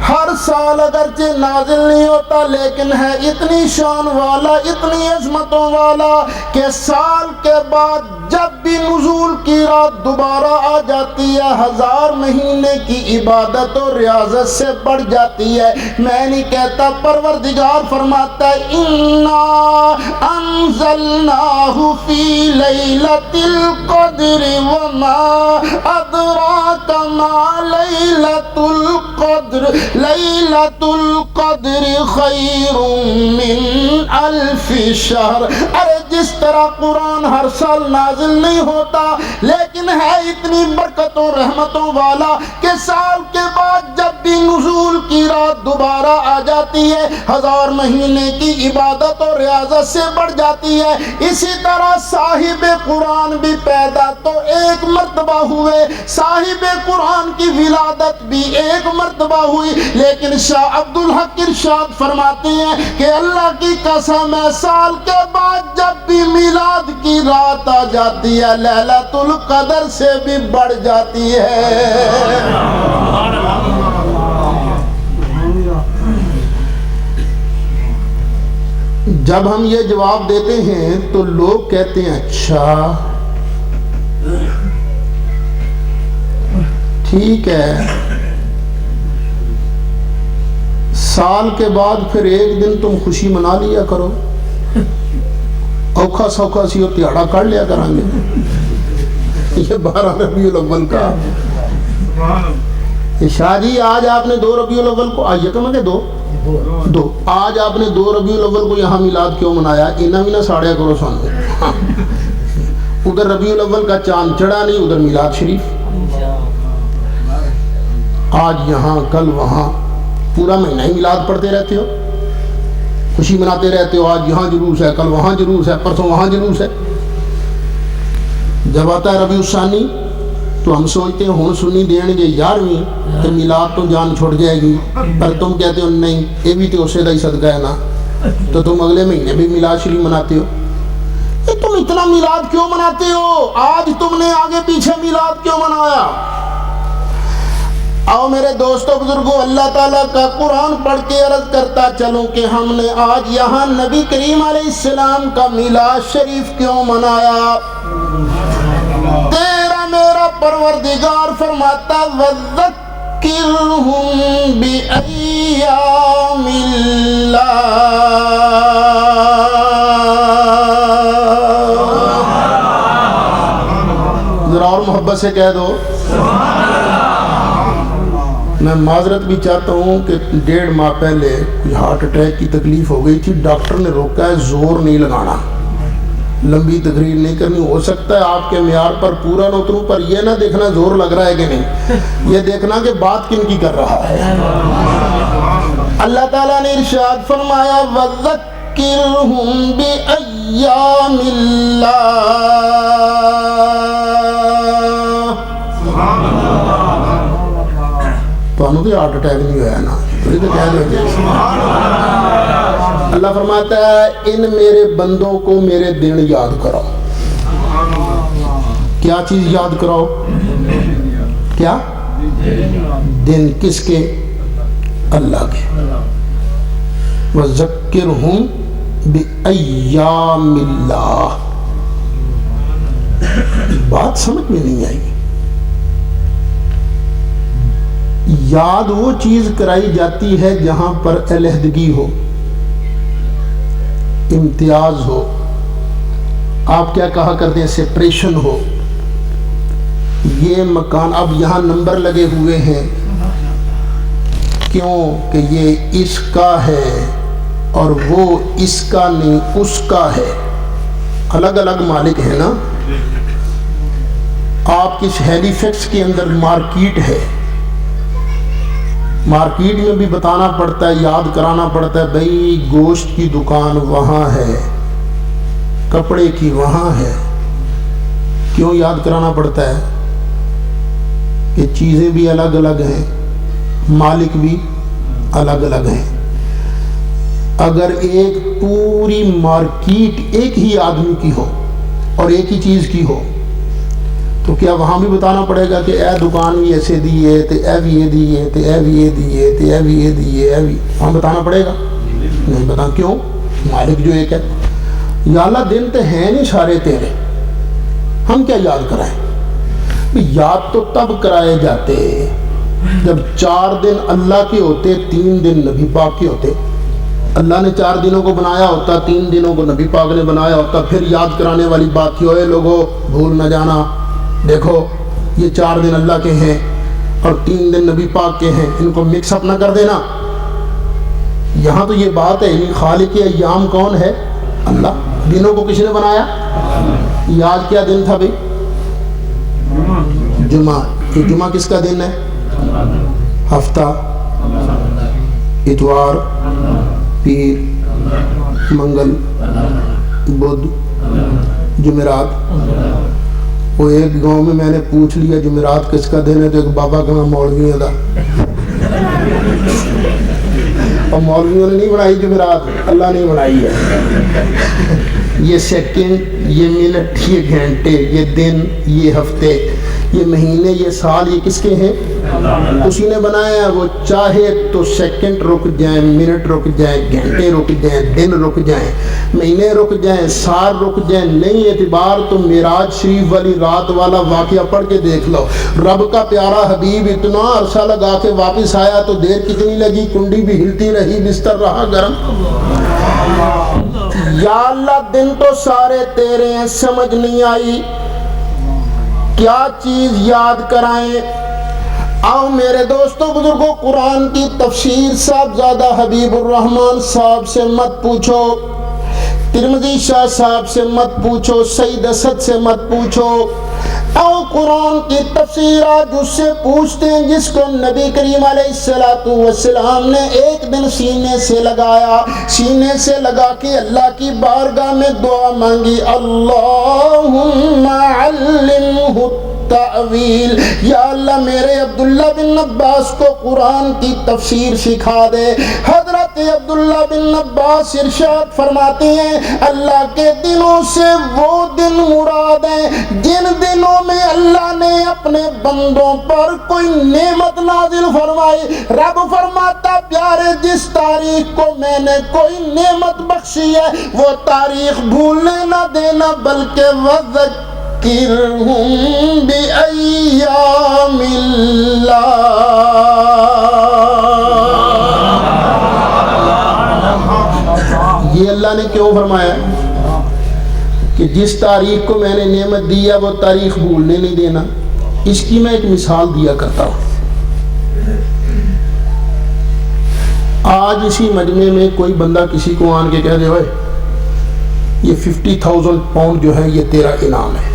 ہر سال اگرچہ نازل نہیں ہوتا لیکن ہے اتنی شان والا، اتنی عظمتوں والا کہ سال کے بعد جب بھی نزول کی رات دوبارہ آ جاتی ہے 1000 مہینے کی عبادت اور ریاضت سے بڑھ جاتی ہے. میں نہیں کہتا, پروردگار فرماتا ہے انا انزلناہ فی لیلۃ القدر وما ادراک ما لیلۃ القدر لیلۃ القدر خیر من الف شہر. ارے جس طرح قرآن ہر سال نازل نہیں ہوتا لیکن ہے اتنی برکتوں رحمتوں والا کہ سال کے بعد جب بھی نزول کی رات دوبارہ آ جاتی ہے 1000 مہینے کی عبادت اور ریاضت سے بڑھ جاتی ہے. اسی طرح صاحب قرآن بھی پیدا تو ایک مرتبہ ہوئے, صاحب قرآن کی ولادت بھی ایک مرتبہ ہوئی, لیکن شاہ عبدالحق ارشاد فرماتے ہیں کہ اللہ کی قسم ہے سال کے بعد جب بھی میلاد کی رات آ جاتی ہے لیلۃ القدر سے بھی بڑھ جاتی ہے. جب ہم یہ جواب دیتے ہیں تو لوگ کہتے ہیں اچھا ٹھیک ہے, سال کے بعد پھر ایک دن تم خوشی منا لیا کرو, اوکھا سوکھا سی اور تہاڑا کر لیا کریں گے. یہ 12 ربیع الاول کا شاہ جی آج آپ نے 2 ربیع الاول کو آئیے تو مجھے دو آج آپ نے 2 ربیع الاول کو یہاں میلاد کیوں منایا؟ انہاں بھی نہ ساڑیا کرو سانو. ادھر ربیع الاول کا چاند چڑھا نہیں, ادھر میلاد شریف. آج یہاں کل وہاں پورا مہینہ ہی میلاد پڑھتے رہتے ہو, خوشی مناتے رہتے ہو. آج یہاں جلوس ہے, کل وہاں جلوس ہے, پرسوں وہاں جلوس ہے. جب آتا ہے ربیع الثانی تو ہم سوچتے ہیں ہوں سنی دین گے 11ویں تو میلاد تو جان چھوڑ جائے گی, پر تم کہتے ہو نہیں یہ بھی تو اسے دا ہی صدقہ ہے نا, تو تم اگلے مہینے بھی میلاد شریف مناتے ہو. تم اتنا میلاد کیوں مناتے ہو؟ آج تم نے آگے پیچھے میلاد کیوں منایا؟ آؤ میرے دوستو بزرگوں, اللہ تعالیٰ کا قرآن پڑھ کے عرض کرتا چلوں کہ ہم نے آج یہاں نبی کریم علیہ السلام کا میلاد شریف کیوں منایا. تیرا میرا پروردگار فرماتا وَذَكِّرْهُمْ بِأَيَّامِ اللَّهِ. ذرا اور محبت سے کہہ دو. میں معذرت بھی چاہتا ہوں کہ 1.5 ماہ پہلے کچھ ہارٹ اٹیک کی تکلیف ہو گئی تھی, ڈاکٹر نے روکا ہے زور نہیں لگانا, لمبی تقریر نہیں کرنی. ہو سکتا ہے آپ کے معیار پر پورا نہ اتروں, پر یہ نہ دیکھنا زور لگ رہا ہے کہ نہیں, یہ دیکھنا کہ بات کن کی کر رہا ہے. اللہ تعالیٰ نے ارشاد فرمایا وَذَكِّرْهُمْ بِأَيَّامِ اللَّهِ. تو انہوں نے ہارٹ اٹیک نہیں ہوا ہے نا, تو کہہ دو. اللہ فرماتا ہے ان میرے بندوں کو میرے دن یاد کراؤ. کیا چیز یاد کراؤ؟ کیا دن؟ کس کے؟ اللہ کے. وَذَكِّرْهُمْ بِأَيَّامِ اللَّهِ. بات سمجھ میں نہیں آئی. یاد وہ چیز کرائی جاتی ہے جہاں پر علیحدگی ہو, امتیاز ہو, آپ کیا کہا کرتے ہیں سیپریشن ہو. یہ مکان اب یہاں نمبر لگے ہوئے ہیں کیوں کہ یہ اس کا ہے اور وہ اس کا نہیں اس کا ہے, الگ الگ مالک ہے نا. آپ کس ہیلی فیکس کے اندر مارکیٹ ہے, مارکیٹ میں بھی بتانا پڑتا ہے, یاد کرانا پڑتا ہے بھئی گوشت کی دکان وہاں ہے, کپڑے کی وہاں ہے. کیوں یاد کرانا پڑتا ہے؟ کہ چیزیں بھی الگ الگ ہیں, مالک بھی الگ الگ ہیں. اگر ایک پوری مارکیٹ ایک ہی آدمی کی ہو اور ایک ہی چیز کی ہو تو کیا وہاں بھی بتانا پڑے گا کہ اے دکان بھی ایسے دیئے تے اے بھی یہ دیئے تے اے بھی یہ دیئے تے اے بھی یہ دیئے اے بھی, وہاں بتانا پڑے گا؟ نہیں بتا. کیوں؟ مالک جو ایک ہے. یا اللہ دن تے ہیں نہیں سارے تیرے, ہم کیا یاد کرائیں؟ یاد تو تب کرائے جاتے جب 4 دن اللہ کے ہوتے، 3 دن نبی پاک کے ہوتے. اللہ نے 4 دنوں کو بنایا ہوتا، 3 دنوں کو نبی پاک نے بنایا ہوتا، پھر یاد کرانے والی بات تھی، اوے لوگوں بھول نہ جانا، دیکھو یہ 4 دن اللہ کے ہیں اور 3 دن نبی پاک کے ہیں، ان کو مکس اپ نہ کر دینا. یہاں تو یہ بات ہے خالق ایام کون ہے؟ اللہ. دنوں کو کس نے بنایا؟ یاد کیا دن تھا بھائی؟ جمعہ. یہ جمعہ کس کا دن ہے؟ ہفتہ، اتوار، پیر، منگل، بدھ، جمعرات. وہ ایک گاؤں میں نے پوچھ لیا جمعرات کس کا دن ہے، تو ایک بابا کا نام مولویوں دا. اور مولویوں نے نہیں بنائی جمعرات، اللہ نے بنائی ہے. یہ سیکنڈ، یہ منٹ، یہ گھنٹے، یہ دن، یہ ہفتے، یہ مہینے، یہ سال، یہ کس کے ہیں؟ اسی نے بنایا ہے. وہ چاہے تو سیکنڈ رک جائیں، منٹ رک جائیں، گھنٹے رک جائیں، دن رک جائیں، مہینے رک جائیں، سال رک جائیں. نہیں اعتبار تو معراج شریف والی رات والا واقعہ پڑھ کے دیکھ لو. رب کا پیارا حبیب اتنا عرصہ لگا کے واپس آیا تو دیر کتنی لگی؟ کنڈی بھی ہلتی رہی، بستر رہا گرم. یا اللہ دن تو سارے تیرے ہیں، سمجھ نہیں آئی کیا چیز یاد کرائیں. آؤ میرے دوستوں بزرگوں، قرآن کی تفسیر صاحبزادہ حبیب الرحمان صاحب سے مت پوچھو، ترمذی شاہ صاحب سے مت پوچھو، سعید اسد سے مت پوچھو. آؤ قرآن کی تفسیر آج اس سے پوچھتے ہیں جس کو نبی کریم علیہ السلام نے ایک دن سینے سے لگایا، سینے سے لگا کے اللہ کی بارگاہ میں دعا مانگی، اللہم علمہ التأویل. یا اللہ میرے عبداللہ بن عباس کو قرآن کی تفسیر سکھا دے. حضرت عبداللہ بن عباس ارشاد فرماتے ہیں اللہ کے دنوں سے وہ دن مراد ہیں جن دنوں میں اللہ نے اپنے بندوں پر کوئی نعمت نازل فرمائی. رب فرماتا پیارے جس تاریخ کو میں نے کوئی نعمت بخشی ہے وہ تاریخ بھولنے نہ دینا، بلکہ وَذَكِّرْهُمْ بِأَيَّامِ اللَّهِ. یہ اللہ نے کیوں فرمایا کہ جس تاریخ کو میں نے نعمت دی ہے وہ تاریخ بھولنے نہیں دینا. اس کی میں ایک مثال دیا کرتا ہوں. آج اسی مجمع میں کوئی بندہ کسی کو آن کے کہہ دے اوئے یہ 50,000 پاؤنڈ جو ہے یہ تیرا انعام ہے.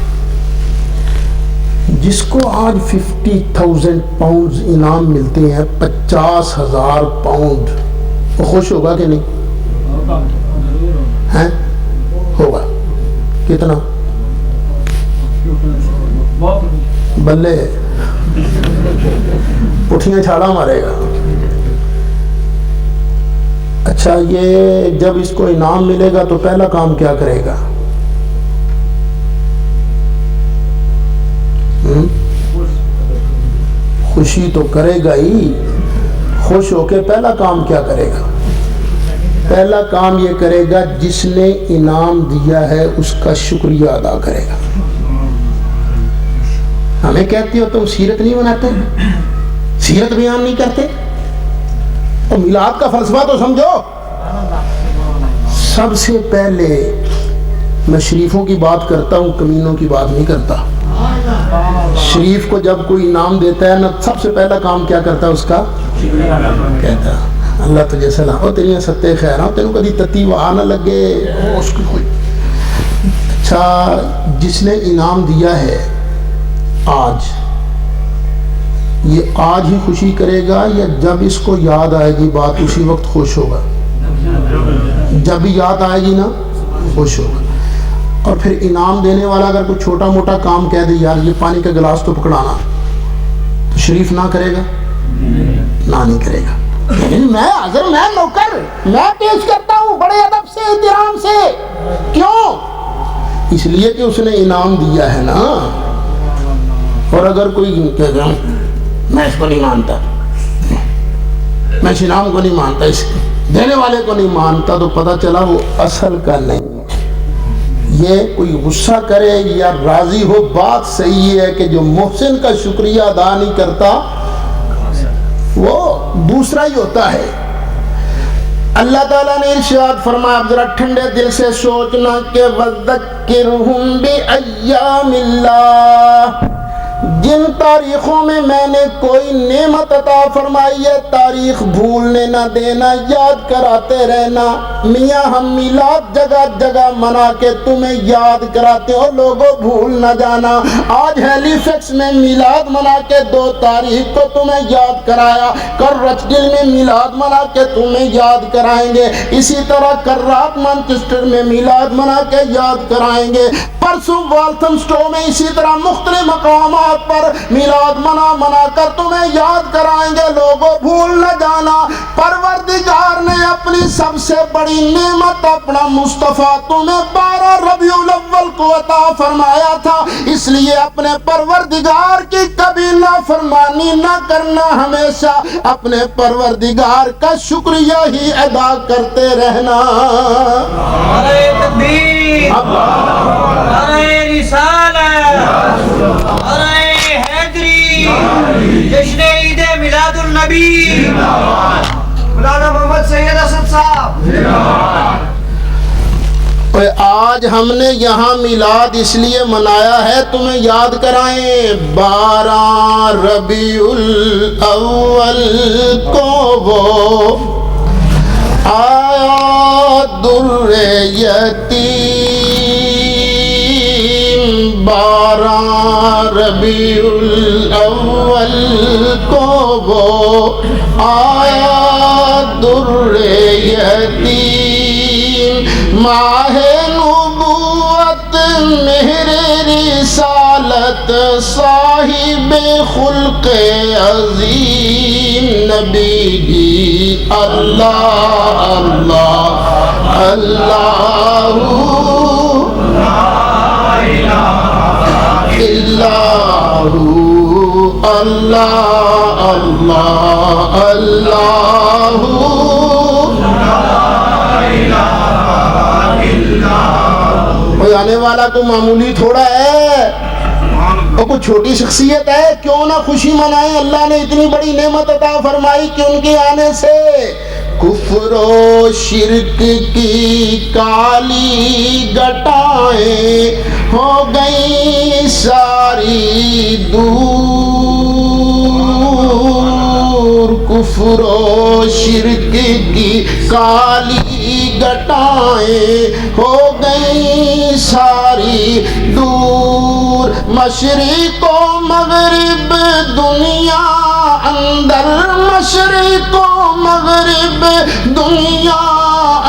جس کو آج 50,000 پاؤنڈ انعام ملتے ہیں 50,000 پاؤنڈ، وہ خوش ہوگا کہ نہیں؟ ہیں ہوگا. کتنا؟ بلے پٹھیاں چھاڑا مارے گا. اچھا یہ جب اس کو انعام ملے گا تو پہلا کام کیا کرے گا؟ خوشی تو کرے گا ہی. خوش ہو کے پہلا کام کیا کرے گا؟ پہلا کام یہ کرے گا جس نے انعام دیا ہے اس کا شکریہ ادا کرے گا. ہمیں کہتے ہو تم سیرت نہیں بناتے، سیرت بیان نہیں کرتے، اور میلاد کا فلسفہ تو سمجھو. سب سے پہلے میں شریفوں کی بات کرتا ہوں، کمینوں کی بات نہیں کرتا. شریف کو جب کوئی انعام دیتا ہے نا سب سے پہلا کام کیا کرتا ہے؟ اس کا کہتا ہے اللہ تجھے سلام ہو، تیریاں ستے خیر ہوں، تینوں کدی تتی وہاں نہ لگے اس کی کوئی. اچھا جس نے انعام دیا ہے آج، یہ آج ہی خوشی کرے گا یا جب اس کو یاد آئے گی بات اسی وقت خوش ہوگا؟ جب بھی یاد آئے گی نا خوش ہوگا. اور پھر انعام دینے والا اگر کوئی چھوٹا موٹا کام کہہ دے یار یہ پانی کا گلاس تو پکڑانا، تو شریف نہ کرے گا؟ نہ نہیں کرے گا. لیکن میں حاضر، میں نوکر، میں پیش کرتا ہوں بڑے ادب سے، احترام سے. کیوں؟ اس لیے کہ اس نے انعام دیا ہے نا. اور اگر کوئی کہہ دے میں اس کو نہیں مانتا، میں اس انعام کو نہیں مانتا، اس دینے والے کو نہیں مانتا، تو پتہ چلا وہ اصل کا نہیں ہے. یہ کوئی غصہ کرے یا راضی ہو، بات صحیح ہے کہ جو محسن کا شکریہ ادا نہیں کرتا وہ دوسرا ہی ہوتا ہے۔ اللہ تعالیٰ نے ارشاد فرمایا، اب ذرا ٹھنڈے دل سے سوچنا کہ وَذَكِّرْهُمْ بِأَيَّامِ اللَّهِ، جن تاریخوں میں میں نے کوئی نعمت عطا فرمائی ہے تاریخ بھولنے نہ دینا، یاد کراتے رہنا۔ میاں ہم میلاد جگہ جگہ منا کے تمہیں یاد کراتے ہو، لوگوں بھول نہ جانا۔ آج ہیلی فیکس میں میلاد منا کے 2 تاریخ کو تمہیں یاد کرایا، کل رچڈل میں میلاد منا کے تمہیں یاد کرائیں گے، اسی طرح کل رات مانچسٹر میں میلاد منا کے یاد کرائیں گے، پرسوں والتھمسٹو میں اسی طرح مختلف مقامات پر میلاد منا کر تمہیں یاد کرائیں گے، لوگوں بھول نہ جانا۔ پروردگار نے اپنی سب سے بڑی نعمت اپنا مصطفیٰ تمہیں 12 ربیع الاول کو عطا فرمایا تھا، اس لیے اپنے پروردگار کی کبھی نافرمانی نہ کرنا، ہمیشہ اپنے پروردگار کا شکریہ ہی ادا کرتے رہنا۔ نعرہ تکبیر، نعرہ رسالت، نعرہ حیدری، جشن عید میلاد النبی، مولانا محمد سید اسد صاحب۔ آج ہم نے یہاں میلاد اس لیے منایا ہے تمہیں یاد کرائیں، 12 ربیع الاول کو وہ آیا در یتیم، 12 ربیع الاول کو وہ آیا در یتیم، ماہ نبوت مہر رسالت صاحب خلق عظیم، نبی ہی اللہ اللہ اللہ اللہ اللہ اللہ کوئی آنے والا تو معمولی تھوڑا ہے، اور کوئی چھوٹی شخصیت ہے، کیوں نہ خوشی منائیں؟ اللہ نے اتنی بڑی نعمت عطا فرمائی کہ ان کے آنے سے کفر و شرک کی کالی گٹائیں ہو گئی ساری دور، کفر و شرک کی کالی گٹائیں ہو گئی ساری دور، مشرق و مغرب دنیا اندر، مشرق و مغرب دنیا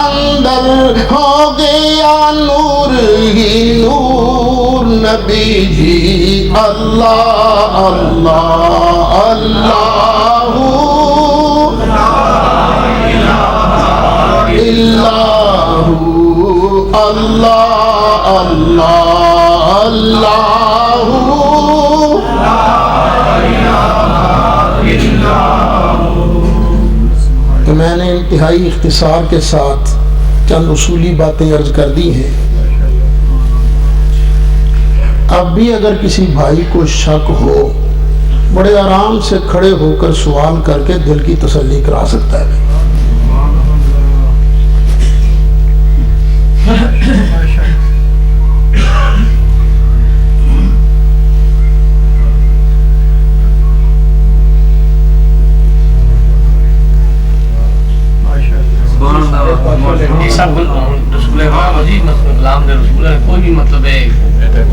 اندر ہو گیا نور ہی نور، نبی جی اللہ اللہ اللہ اللہ اللہ اللہ تو میں نے انتہائی اختصار کے ساتھ چند اصولی باتیں عرض کر دی ہیں۔ اب بھی اگر کسی بھائی کو شک ہو، بڑے آرام سے کھڑے ہو کر سوال کر کے دل کی تسلی کرا سکتا ہے۔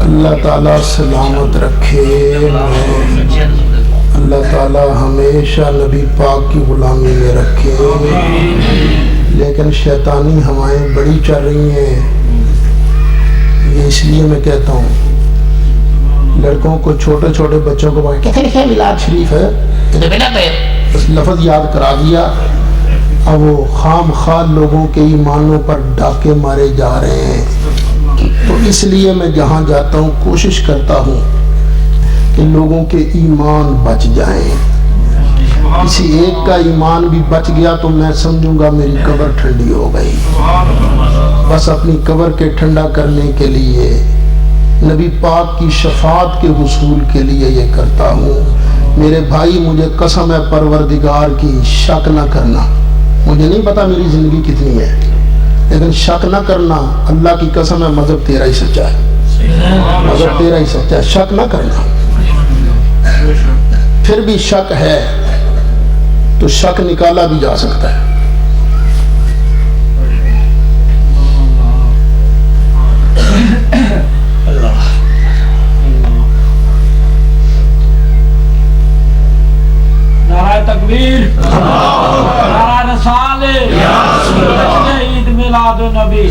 اللہ تعالیٰ سلامت رکھے، اللہ تعالیٰ ہمیشہ نبی پاک کی غلامی میں رکھے، لیکن شیطانی ہوائیں بڑی چل رہی ہیں، یہ اس لیے میں کہتا ہوں لڑکوں کو، چھوٹے چھوٹے بچوں کو کہتے لکھے میلاد شریف ہے، بس لفظ یاد کرا دیا، اب وہ خام خواہ لوگوں کے ایمانوں پر ڈاکے مارے جا رہے ہیں۔ تو اس لیے میں جہاں جاتا ہوں کوشش کرتا ہوں کہ لوگوں کے ایمان بچ جائیں۔ کسی ایک کا ایمان بھی بچ گیا تو میں سمجھوں گا میری قبر ٹھنڈی ہو گئی. بس اپنی قبر کے ٹھنڈا کرنے کے لیے نبی پاک کی شفاعت کے حصول کے لیے یہ کرتا ہوں. میرے بھائی مجھے قسم ہے پروردگار کی شک نہ کرنا. مجھے نہیں پتا میری زندگی کتنی ہے لیکن شک نہ کرنا. اللہ کی قسم ہے مذہب تیرا ہی سچا ہے. مذہب تیرا ہی سچا ہے. شک نہ کرنا. پھر بھی شک ہے تو شک نکالا بھی جا سکتا ہے. نعرہ تکبیر، نعرہ رسالت، جشن عید میلاد النبی،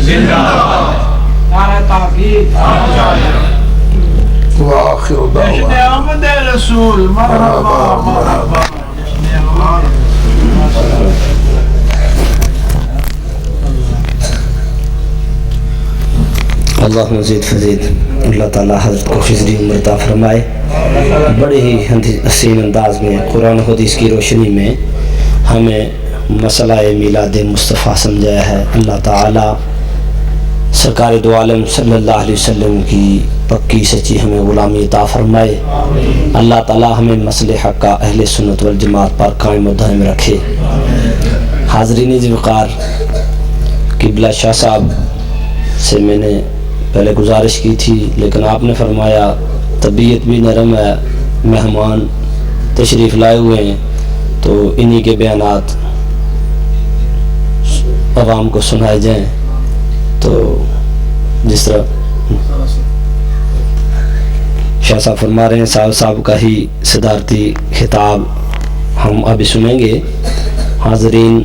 نعرہ تحقیق، وآخر جشن دعوانا احمد رسول، مرحبا مرحبا. اللہ مزید فزید. اللہ تعالیٰ حضرت کو فضلی عمر عطا فرمائے. بڑے ہی حسین انداز میں قرآن و حدیث کی روشنی میں ہمیں مسئلہ میلاد مصطفیٰ سمجھایا ہے. اللہ تعالیٰ سرکار دو عالم صلی اللہ علیہ وسلم کی پکی سچی ہمیں غلامی عطا فرمائے. اللہ تعالیٰ ہمیں مسئلہ حق کا اہل سنت والجماعت پر قائم و دائم رکھے. حاضرین ذوقار، قبلہ شاہ صاحب سے میں نے پہلے گزارش کی تھی لیکن آپ نے فرمایا طبیعت بھی نرم ہے، مہمان تشریف لائے ہوئے ہیں تو انہی کے بیانات عوام کو سنائے جائیں. تو جس طرح شاہ صاحب فرما رہے ہیں صاحب کا ہی صدارتی خطاب ہم ابھی سنیں گے. حاضرین،